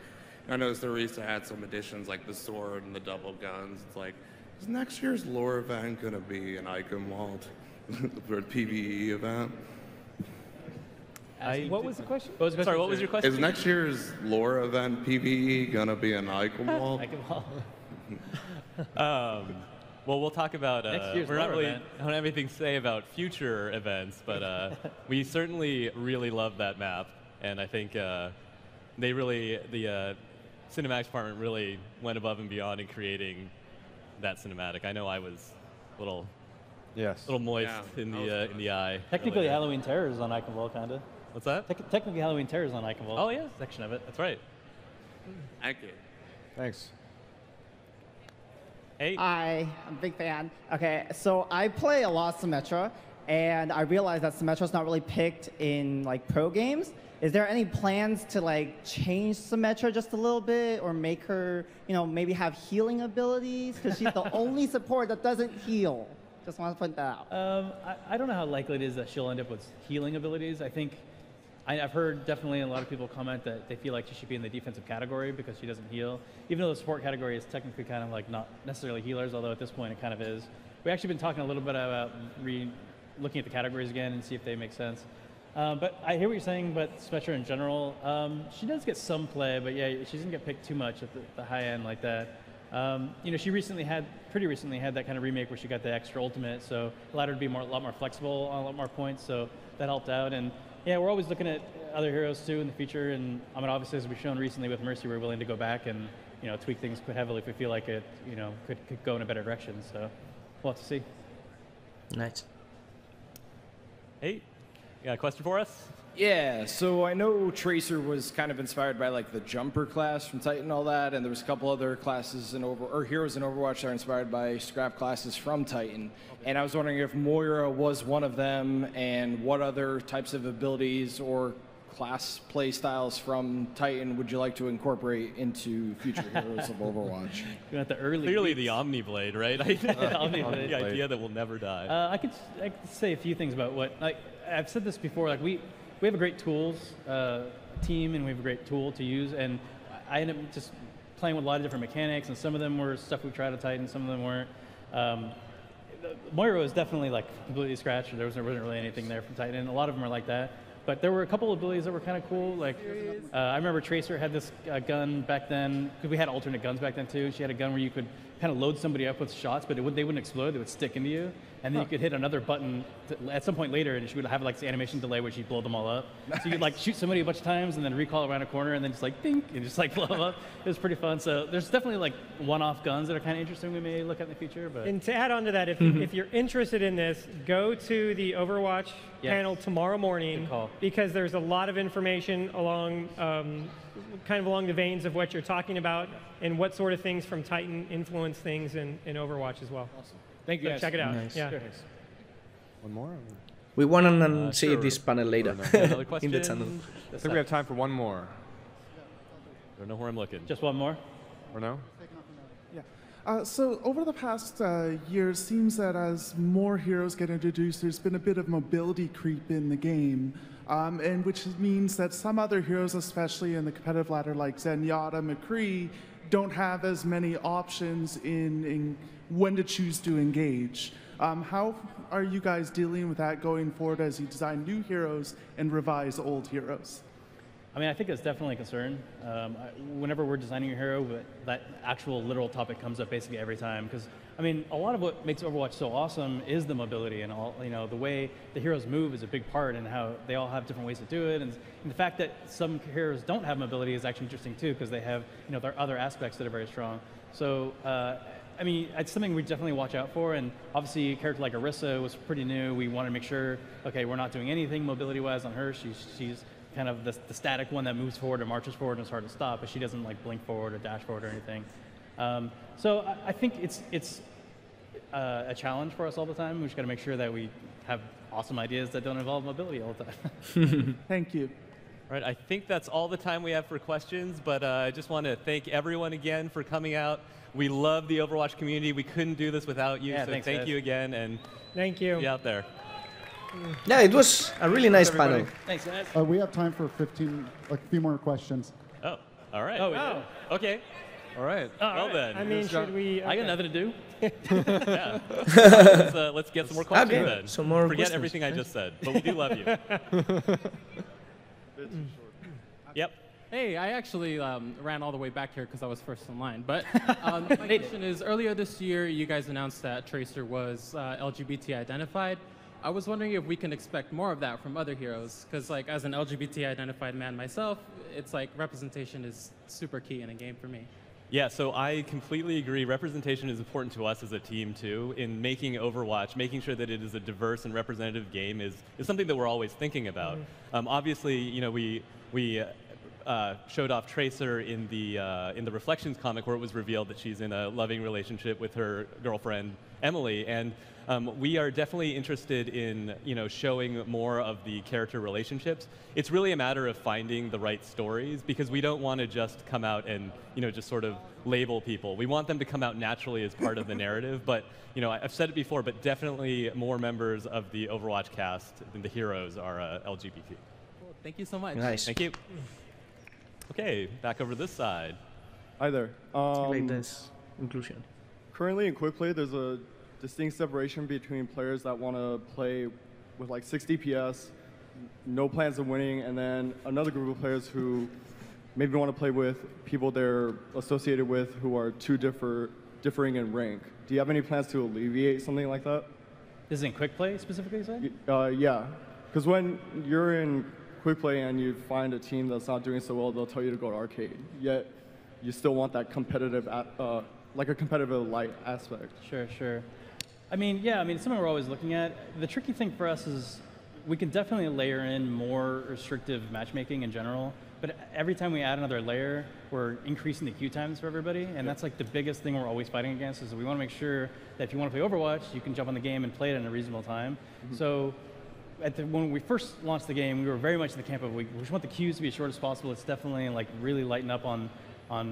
I noticed they used to add some additions like the sword and the double guns. It's like, is next year's lore event gonna be an Eichenwald for a PvE event? What was the question? Sorry, what was your question? Is next year's lore event PvE gonna be an Eichenwald? Well, we'll talk about. We don't have anything to say about future events, but we certainly really love that map, and I think the cinematics department really went above and beyond in creating that cinematic. I know I was a little moist in the eye. Technically, Halloween Terror is on Eichenwald, kind of. What's that? Technically, Halloween Terror is on Eichenwald. Oh, yeah. Section of it. That's right. Thank you. Thanks. Hey. Hi, I'm a big fan. Okay, so I play a lot of Symmetra, and I realized that Symmetra's not really picked in like pro games. Is there any plans to like change Symmetra just a little bit, or make her, maybe have healing abilities? Because she's the only support that doesn't heal. Just want to point that out. I don't know how likely it is that she'll end up with healing abilities. I think I've heard definitely a lot of people comment that they feel like she should be in the defensive category because she doesn't heal, even though the support category is technically kind of like not necessarily healers, although at this point it kind of is. We've actually been talking a little bit about looking at the categories again and see if they make sense. But I hear what you're saying, but Symmetra in general, she does get some play, but yeah, she doesn't get picked too much at the high end like that. She pretty recently had that kind of remake where she got the extra ultimate, so it allowed her to be a lot more flexible on a lot more points, so that helped out. And yeah, we're always looking at other heroes too in the future, and I mean, obviously, as we've shown recently with Mercy, we're willing to go back and tweak things quite heavily if we feel like it could go in a better direction. So we'll have to see. Nice. Hey, you got a question for us? Yeah, so I know Tracer was kind of inspired by like the Jumper class from Titan and all that, and there was a couple other classes heroes in Overwatch that are inspired by scrap classes from Titan. And I was wondering if Moira was one of them, and what other types of abilities or class play styles from Titan would you like to incorporate into future heroes of Overwatch? You're at the early Clearly the Omniblade, right? Omniblade. The idea that will never die. I could say a few things about I've said this before. Like we have a great tools team, and we have a great tool to use, and I ended up just playing with a lot of different mechanics, and some of them were stuff we tried at Titan, some of them weren't. Moira was definitely like completely scratched, there wasn't really anything there from Titan, and a lot of them are like that. But there were a couple of abilities that were kind of cool. Like I remember Tracer had this gun back then, because we had alternate guns back then too. She had a gun where you could kind of load somebody up with shots, but they wouldn't explode, they would stick into you. And then you could hit another button at some point later, and she would have like this animation delay where she'd blow them all up. Nice. So you could like shoot somebody a bunch of times and then recall around a corner and then just like dink and just like blow them up. It was pretty fun. So there's definitely like one-off guns that are kind of interesting we may look at in the future. But and to add on to that, if you're interested in this, go to the Overwatch panel tomorrow morning, because there's a lot of information along kind of along the veins of what you're talking about and what sort of things from Titan influence things in Overwatch as well. Awesome. Thank you, so guys. Check it out. Nice. Yeah. One more? We want to see this panel later Another question? in the channel. I think we have time for one more. I don't know where I'm looking. Just one more? Or no? Yeah. So over the past year, it seems that as more heroes get introduced, there's been a bit of mobility creep in the game, and which means that some other heroes, especially in the competitive ladder like Zenyatta, McCree, don't have as many options in when to choose to engage. How are you guys dealing with that going forward as you design new heroes and revise old heroes? I mean, I think that's definitely a concern. Whenever we're designing a hero, that actual literal topic comes up basically every time. Because I mean, a lot of what makes Overwatch so awesome is the mobility, and all the way the heroes move is a big part, and how they all have different ways to do it. And the fact that some heroes don't have mobility is actually interesting too, because they have there are other aspects that are very strong. So I mean, it's something we definitely watch out for. And obviously, a character like Orisa was pretty new. We want to make sure, okay, we're not doing anything mobility-wise on her. She's kind of the static one that moves forward and marches forward and is hard to stop, but she doesn't like blink forward or dash forward or anything. So I think it's a challenge for us all the time. We just got to make sure that we have awesome ideas that don't involve mobility all the time. Thank you. Right, I think that's all the time we have for questions, but I just want to thank everyone again for coming out. We love the Overwatch community. We couldn't do this without you, so thank you again, and thank you. Be out there. Yeah, it was a really nice panel. Thanks, guys. We have time for a few more questions. Oh, all right. Oh. Okay. All right. Well then. I mean, should we? I got nothing to do. Yeah. Let's get some more questions then. Some more Forget questions. everything I just said, but we do love you. Yep. Hey, I actually ran all the way back here because I was first in line. But my question is, earlier this year, you guys announced that Tracer was LGBT identified. I was wondering if we can expect more of that from other heroes, because like as an LGBT identified man myself, it's like representation is super key in a game for me. Yeah, so I completely agree. Representation is important to us as a team too. In making Overwatch, making sure that it is a diverse and representative game is something that we're always thinking about. Obviously, you know, we showed off Tracer in the Reflections comic, where it was revealed that she's in a loving relationship with her girlfriend Emily, and we are definitely interested in showing more of the character relationships. It's really a matter of finding the right stories, because we don't want to just come out and just sort of label people. We want them to come out naturally as part of the narrative. But I've said it before, but definitely more members of the Overwatch cast than the heroes are LGBT. Cool. Thank you so much. Nice. Thank you. Okay, back over this side. Hi there. Like this inclusion. Currently in quick play, there's a distinct separation between players that want to play with like 60 DPS, no plans of winning, and then another group of players who maybe want to play with people they're associated with who are too differing in rank. Do you have any plans to alleviate something like that? This is in quick play specifically, you said? Yeah, because when you're in quick play and you find a team that's not doing so well, they'll tell you to go to arcade. Yet you still want that competitive, like a competitive light aspect. Sure. I mean, yeah, it's something we're always looking at. The tricky thing for us is we can definitely layer in more restrictive matchmaking in general, but every time we add another layer, we're increasing the queue times for everybody, and that's like the biggest thing we're always fighting against, is we want to make sure that if you want to play Overwatch, you can jump on the game and play it in a reasonable time. So when we first launched the game, we were very much in the camp of we just want the queues to be as short as possible. It's definitely like really lighten up on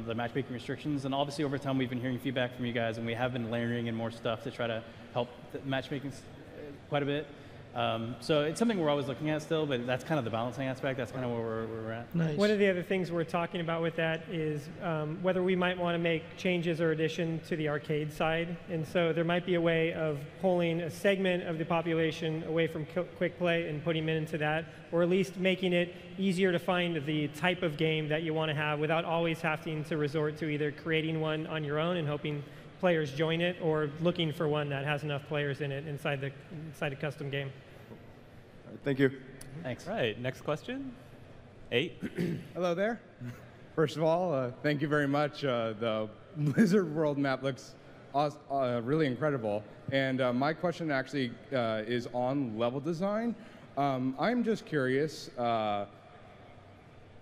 the matchmaking restrictions, and obviously over time we've been hearing feedback from you guys, and we have been layering in more stuff to try to help the matchmaking quite a bit. So it's something we're always looking at still, but that's kind of the balancing aspect. That's kind of where we're at. Nice. One of the other things we're talking about with that is whether we might want to make changes or addition to the arcade side. And so there might be a way of pulling a segment of the population away from quick play and putting them into that, or at least making it easier to find the type of game that you want to have without always having to resort to either creating one on your own and hoping players join it, or looking for one that has enough players in it inside a custom game. Thank you. Thanks. Right, next question. 8. Hello there. First of all, thank you very much. The Blizzard World map looks really incredible. And my question actually is on level design. I'm just curious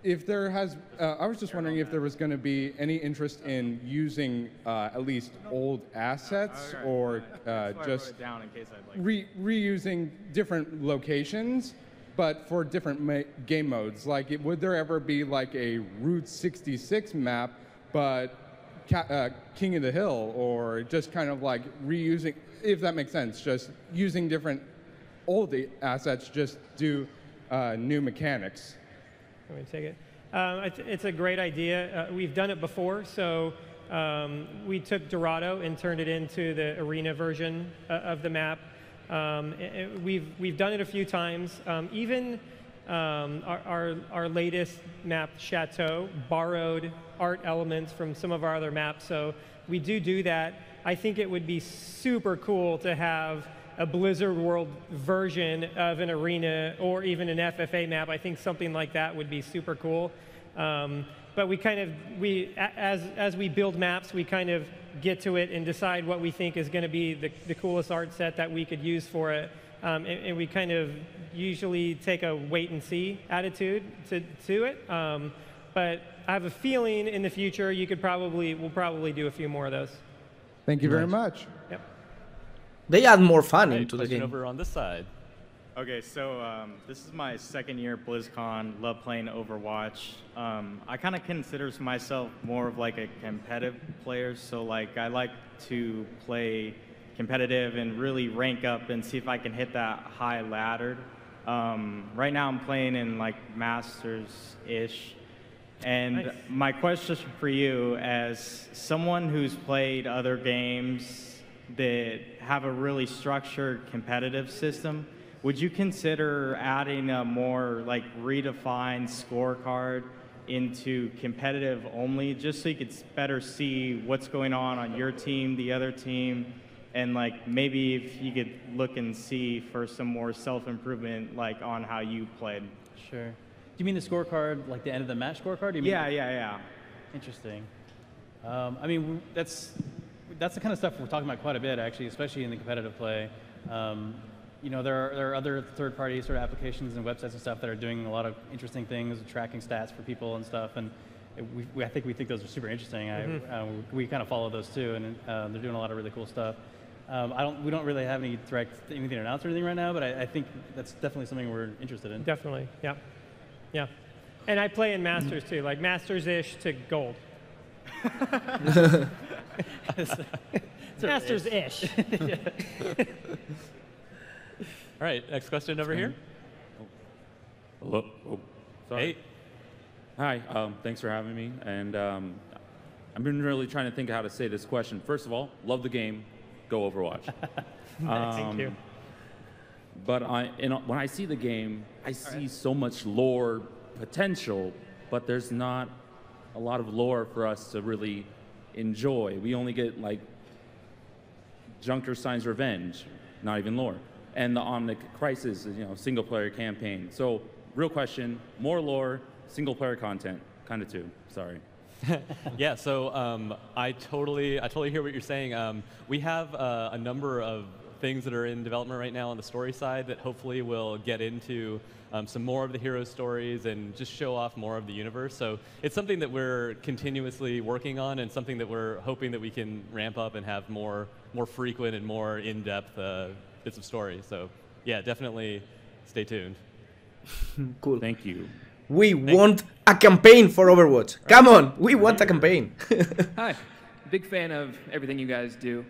if there has, I was just wondering if there was going to be any interest in using at least old assets, or just reusing different locations, but for different game modes. Like, would there ever be like a Route 66 map, but King of the Hill, or just kind of like reusing, if that makes sense, just using different old assets, just do new mechanics? Let me take it. It's a great idea. We've done it before. So we took Dorado and turned it into the arena version of the map. We've done it a few times. Even our latest map, Chateau, borrowed art elements from some of our other maps. So we do that. I think it would be super cool to have a Blizzard World version of an arena, or even an FFA map. I think something like that would be super cool. But as we build maps, we kind of get to it and decide what we think is going to be the coolest art set that we could use for it. And we kind of usually take a wait and see attitude to it. But I have a feeling in the future we'll probably do a few more of those. Thank you very much. Yep. They add more fun Right, into the question game. over on this side. Okay, so this is my second year at BlizzCon. Love playing Overwatch. I kind of consider myself more of like a competitive player. So like I like to play competitive and really rank up and see if I can hit that high ladder. Right now I'm playing in like Masters-ish. And Nice. my question for you, as someone who's played other games that have a really structured competitive system, would you consider adding a more like redefined scorecard into competitive only, just so you could better see what's going on your team, the other team, and like maybe if you could look and see for some more self-improvement like on how you played? Sure. Do you mean the scorecard, like the end of the match scorecard? Do you mean Yeah. Interesting. I mean, that's the kind of stuff we're talking about quite a bit, actually, especially in the competitive play. You know, there are other third-party sort of applications and websites and stuff that are doing a lot of interesting things, tracking stats for people and stuff, and I think we think those are super interesting. We kind of follow those too, and they're doing a lot of really cool stuff. We don't really have anything to announce or anything right now, but I think that's definitely something we're interested in. Definitely, yeah. Yeah. And I play in Masters too, like Masters-ish to gold. Masters-ish. All right, next question over here. Hello. Oh, sorry. Hey. Hi. Thanks for having me. And I've been really trying to think of how to say this question. First of all, love the game. Go Overwatch. Thank you. But when I see the game, I see so much lore potential, but there's not a lot of lore for us to really enjoy. We only get like Junker Signs Revenge, not even lore. And the Omnic Crisis, single-player campaign. So, real question, more lore, single-player content, kind of two, sorry. Yeah, so I totally hear what you're saying. We have a number of things that are in development right now on the story side that hopefully will get into some more of the hero stories and just show off more of the universe. So it's something that we're continuously working on and something that we're hoping that we can ramp up and have more frequent and more in-depth bits of story. So yeah, definitely stay tuned. Cool. Thank you. We want a campaign for Overwatch. Come on, we want a campaign. Hi, big fan of everything you guys do.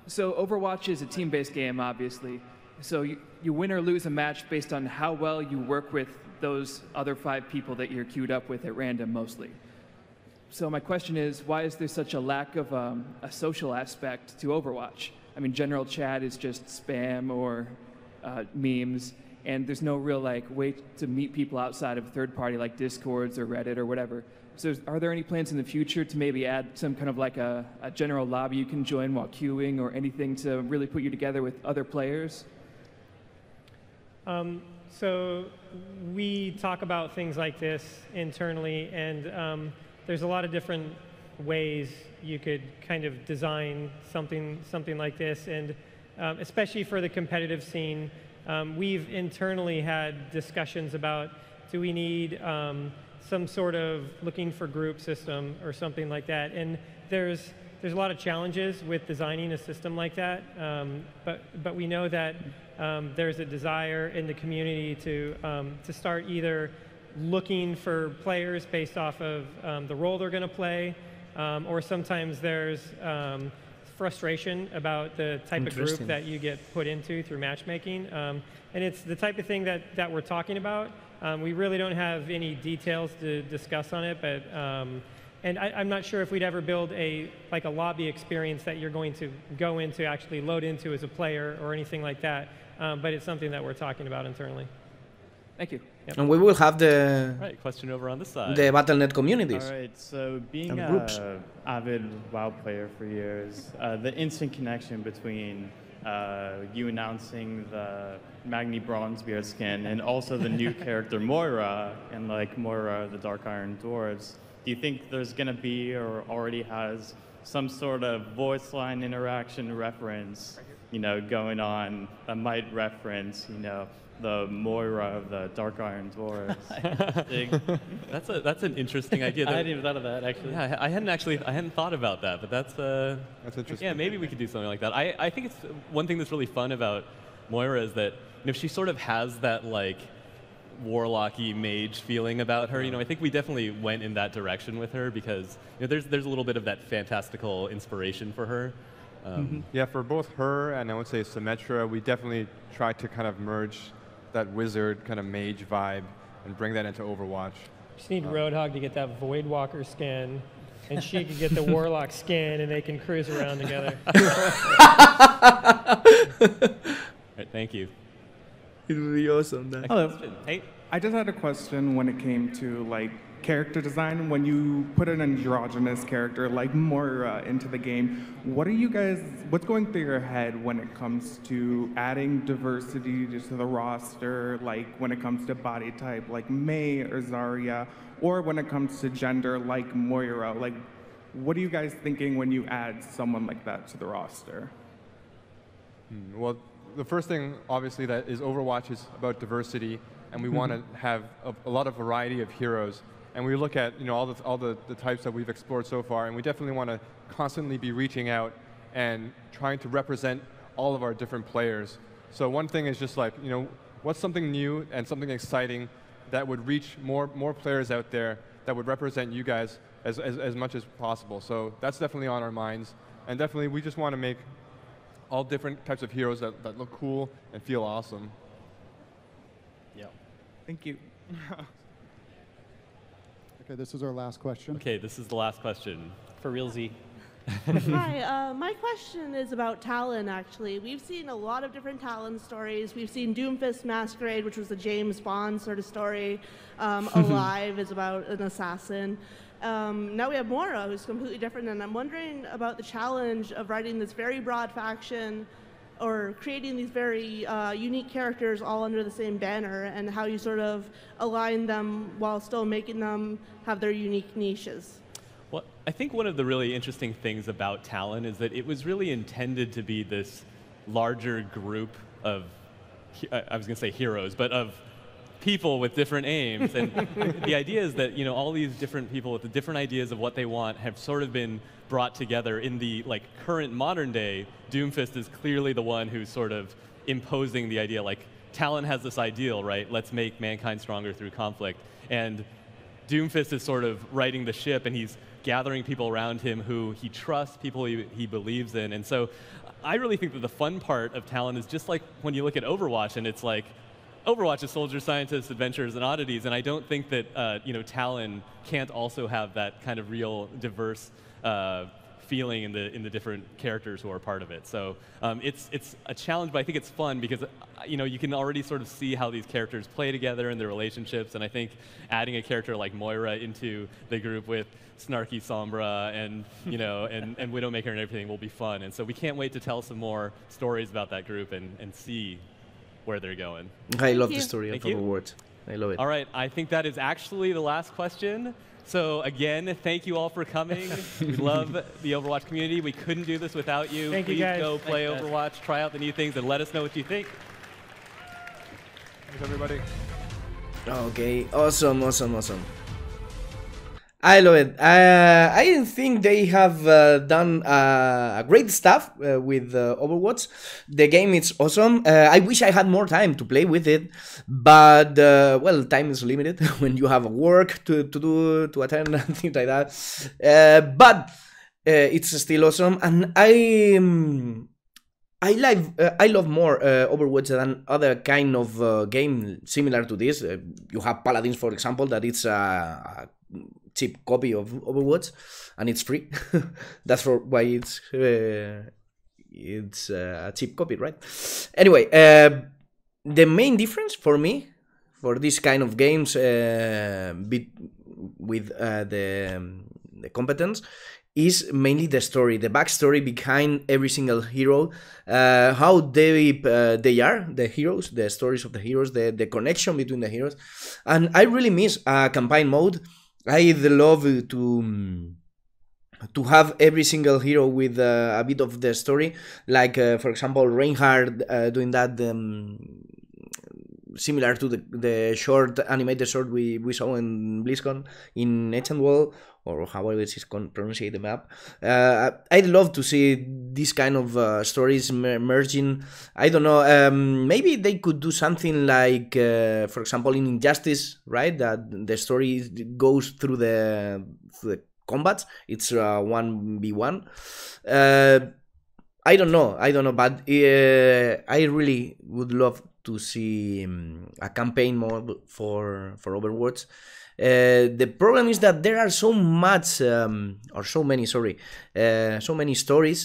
So Overwatch is a team-based game, obviously. So you win or lose a match based on how well you work with those other 5 people that you're queued up with at random, mostly. So my question is, why is there such a lack of a social aspect to Overwatch? I mean, general chat is just spam or memes, and there's no real way to meet people outside of third-party like Discords or Reddit or whatever. So are there any plans in the future to maybe add some kind of like a general lobby you can join while queuing or anything to really put you together with other players? So we talk about things like this internally, and there's a lot of different ways you could kind of design something like this, and especially for the competitive scene, we've internally had discussions about, do we need some sort of looking for group system or something like that, and there's a lot of challenges with designing a system like that, but we know that there's a desire in the community to start either looking for players based off of the role they're going to play, or sometimes there's frustration about the type of group that you get put into through matchmaking. And it's the type of thing that we're talking about. We really don't have any details to discuss on it, but and I'm not sure if we'd ever build a lobby experience that you're going to go into, actually load into as a player or anything like that. But it's something that we're talking about internally. Thank you. Yep. And we will have the question over on this side. The Battle.net communities. All right, so being an avid WoW player for years, the instant connection between you announcing the Magni Bronzebeard skin and also the new character Moira and Moira the Dark Iron Dwarves, do you think there's going to be or already has some sort of voice line interaction reference going on that might reference, the Moira of the Dark Iron Dwarves. That's an interesting idea. I hadn't even thought of that, actually. Yeah, I hadn't thought about that, but that's interesting. Yeah, maybe we could do something like that. I think it's one thing that's really fun about Moira is that she sort of has that like warlocky mage feeling about her. I think we definitely went in that direction with her because there's a little bit of that fantastical inspiration for her. Yeah, for both her and I would say Symmetra, we definitely tried to kind of merge that wizard kind of mage vibe and bring that into Overwatch. Just need Roadhog to get that Voidwalker skin, and she could get the Warlock skin, and they can cruise around together. Right, thank you. It would be awesome. Hello. Hey. I just had a question when it came to like character design. When you put an androgynous character like Moira into the game, what's going through your head when it comes to adding diversity to the roster, like when it comes to body type like Mei or Zarya, or when it comes to gender like Moira? Like, what are you guys thinking when you add someone like that to the roster? Well, the first thing, obviously, that is Overwatch is about diversity, and we want to have a lot of variety of heroes. And we look at all the types that we've explored so far, and we definitely want to constantly be reaching out and trying to represent all of our different players. So one thing is just like, what's something new and something exciting that would reach more players out there that would represent you guys as much as possible. So that's definitely on our minds, and definitely we just want to make all different types of heroes that look cool and feel awesome. Yeah. Thank you. Okay, this is our last question. Okay, this is the last question. For realsy. Hi, my question is about Talon, actually. We've seen a lot of different Talon stories. We've seen Doomfist Masquerade, which was a James Bond sort of story. Alive is about an assassin. Now we have Moira, who's completely different, and I'm wondering about the challenge of writing this very broad faction or creating these very unique characters all under the same banner, and how you sort of align them while still making them have their unique niches. Well, I think one of the really interesting things about Talon is that it was really intended to be this larger group of, I was going to say heroes, but of people with different aims. And the idea is that all these different people with the different ideas of what they want have sort of been brought together in the current modern day. Doomfist is clearly the one who's sort of imposing the idea, like Talon has this ideal, right? Let's make mankind stronger through conflict. And Doomfist is sort of righting the ship, and he's gathering people around him who he trusts, people he believes in. And so I really think that the fun part of Talon is just like when you look at Overwatch, and it's like, Overwatch is soldiers, scientists, adventurers, and oddities, and I don't think that Talon can't also have that kind of real diverse feeling in the different characters who are part of it. So it's a challenge, but I think it's fun because you can already sort of see how these characters play together and their relationships. And I think adding a character like Moira into the group with snarky Sombra and and Widowmaker and everything will be fun. And so we can't wait to tell some more stories about that group and see where they're going. I love the story of Overwatch. I love it. All right, I think that is actually the last question. So again, thank you all for coming. We love the Overwatch community. We couldn't do this without you. Thank you, Please guys. go play Thanks, Overwatch, try out the new things, and let us know what you think. Thanks, everybody. Okay, awesome. I love it. I think they have done great stuff with Overwatch. The game is awesome. I wish I had more time to play with it, but well, time is limited when you have work to do, to attend, and things like that. But it's still awesome, and I love more Overwatch than other kind of game similar to this. You have Paladins, for example, that it's a cheap copy of Overwatch, and it's free. That's why it's a cheap copy, right? Anyway, the main difference for me, for this kind of games with the competence, is mainly the story, the backstory behind every single hero, how deep they are, the heroes, the stories of the heroes, the connection between the heroes. And I really miss a campaign mode. I'd love to have every single hero with a bit of the story, like for example Reinhardt doing that, similar to the short animated short we saw in BlizzCon in Ancient World, or however it's pronounced the map. I'd love to see this kind of stories merging. I don't know, maybe they could do something like, for example, in Injustice, right? That the story goes through the combats. It's 1v1. I don't know, but I really would love to see a campaign mode for Overwatch. The problem is that there are so many stories,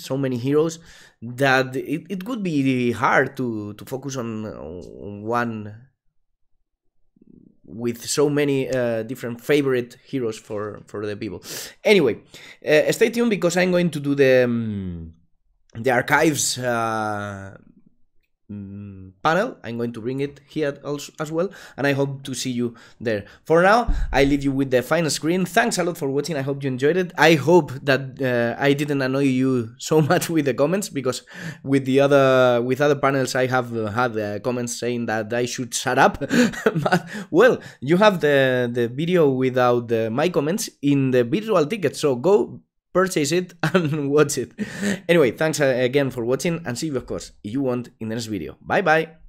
so many heroes, that it could be hard to focus on one with so many different favorite heroes for the people. Anyway, stay tuned, because I'm going to do the archives panel. I'm going to bring it here also as well, and I hope to see you there. For now, I leave you with the final screen. Thanks a lot for watching. I hope you enjoyed it. I hope that I didn't annoy you so much with the comments, because with other panels I have had comments saying that I should shut up. But well, you have the video without my comments in the virtual ticket, so go purchase it and watch it. Anyway, thanks again for watching, and see you, of course, if you want, in the next video. Bye bye.